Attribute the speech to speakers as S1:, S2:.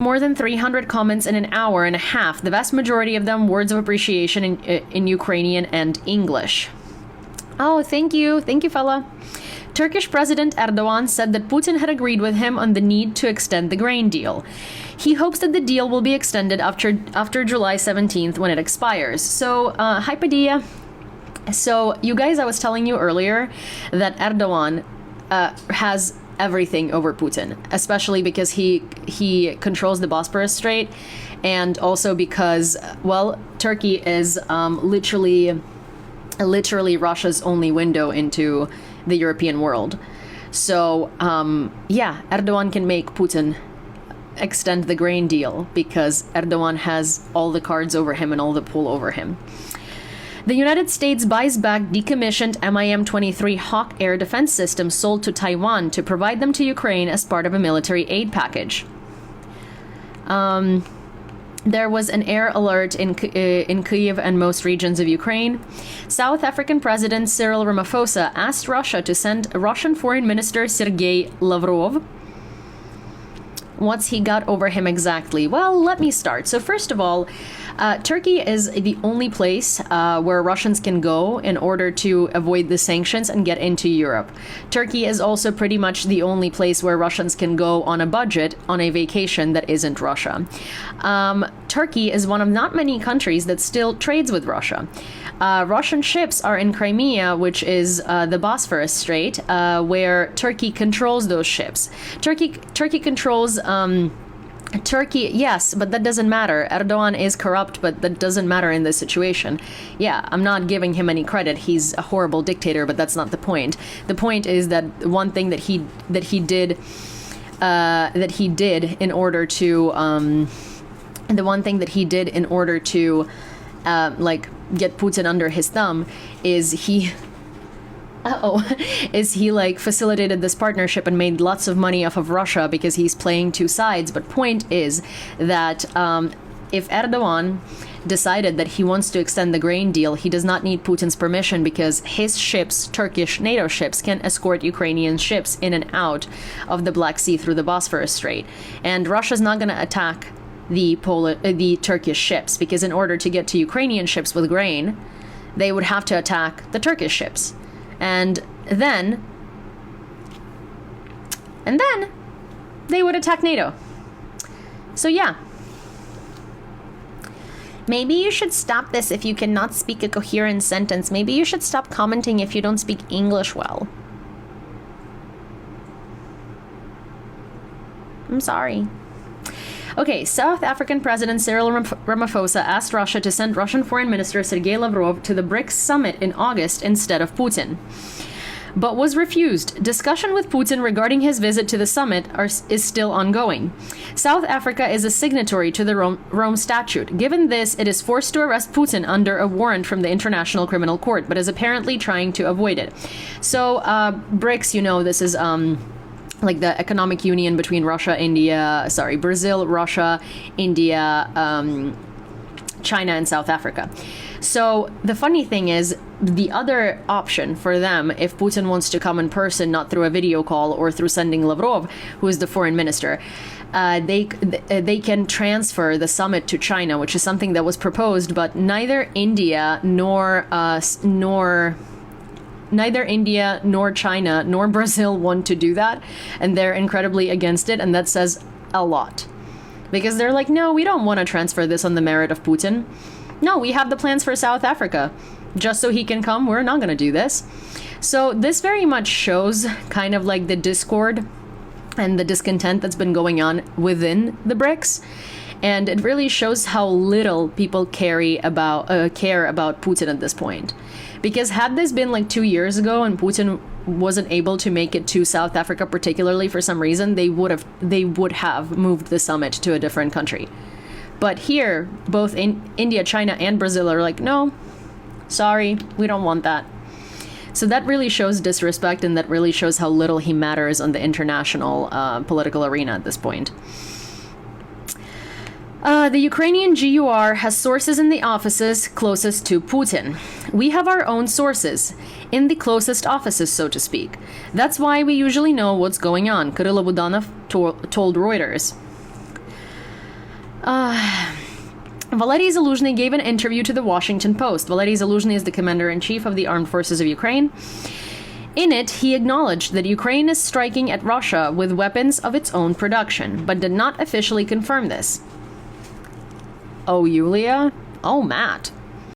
S1: more than 300 comments in an hour and a half, the vast majority of them words of appreciation in Ukrainian and English. Oh, thank you. Thank you, fella. Turkish President Erdogan said that Putin had agreed with him on the need to extend the grain deal. He hopes that the deal will be extended after July 17th when it expires. So, hi Padilla. So, you guys, I was telling you earlier that Erdogan has everything over Putin, especially because he controls the Bosporus Strait, and also because, well, Turkey is literally Russia's only window into the European world. So, yeah, Erdogan can make Putin extend the grain deal because Erdogan has all the cards over him and all the pull over him. The United States buys back decommissioned MiM-23 Hawk air defense systems sold to Taiwan to provide them to Ukraine as part of a military aid package. There was an air alert in Kyiv and most regions of Ukraine. South African President Cyril Ramaphosa asked Russia to send Russian Foreign Minister Sergei Lavrov. What's he got over him exactly? Well, let me start. So first of all, Turkey is the only place where Russians can go in order to avoid the sanctions and get into Europe. Turkey is also pretty much the only place where Russians can go on a budget on a vacation that isn't Russia. Turkey is one of not many countries that still trades with Russia. Russian ships are in Crimea, which is the Bosphorus Strait, where Turkey controls those ships. Turkey controls Turkey, yes, but that doesn't matter. Erdogan is corrupt, but that doesn't matter in this situation. Yeah, I'm not giving him any credit. He's a horrible dictator, but that's not the point. The point is that one thing that he did in order to the one thing that he did in order to like get Putin under his thumb is he like facilitated this partnership and made lots of money off of Russia because he's playing two sides. But point is that if Erdogan decided that he wants to extend the grain deal, he does not need Putin's permission because his ships, Turkish NATO ships, can escort Ukrainian ships in and out of the Black Sea through the Bosphorus Strait. And Russia's not going to attack the Turkish ships because in order to get to Ukrainian ships with grain, they would have to attack the Turkish ships. And then they would attack NATO. So yeah. Maybe you should stop this if you cannot speak a coherent sentence. Maybe you should stop commenting if you don't speak English well. I'm sorry. Okay, South African President Cyril Ramaphosa asked Russia to send Russian Foreign Minister Sergei Lavrov to the Brics summit in August instead of Putin, but was refused. Discussion with Putin regarding his visit to the summit is still ongoing. South Africa is a signatory to the Rome Statute. Given this, it is forced to arrest Putin under a warrant from the International Criminal Court, but is apparently trying to avoid it. So, Brics, you know, this is like the economic union between Brazil, Russia, India, China, and South Africa. So the funny thing is, the other option for them, if Putin wants to come in person, not through a video call or through sending Lavrov, who is the foreign minister, they can transfer the summit to China, which is something that was proposed, but neither India nor China nor Brazil want to do that, and they're incredibly against it, and that says a lot. Because they're like, no, we don't want to transfer this on the merit of Putin. No, we have the plans for South Africa. Just so he can come, we're not going to do this. So this very much shows kind of like the discord and the discontent that's been going on within the Brics. And it really shows how little people care about Putin at this point. Because had this been like 2 years ago and Putin wasn't able to make it to South Africa, particularly for some reason, they would have moved the summit to a different country. But here, both India, China, and Brazil are like, no, sorry, we don't want that. So that really shows disrespect, and that really shows how little he matters on the international political arena at this point. The Ukrainian GUR has sources in the offices closest to Putin. We have our own sources in the closest offices, so to speak. That's why we usually know what's going on, Kirill Budanov told Reuters. Valery Zaluzhny gave an interview to the Washington Post. Valery Zaluzhny is the commander-in-chief of the armed forces of Ukraine. In it, he acknowledged that Ukraine is striking at Russia with weapons of its own production, but did not officially confirm this. Oh, Yulia? Oh, Matt.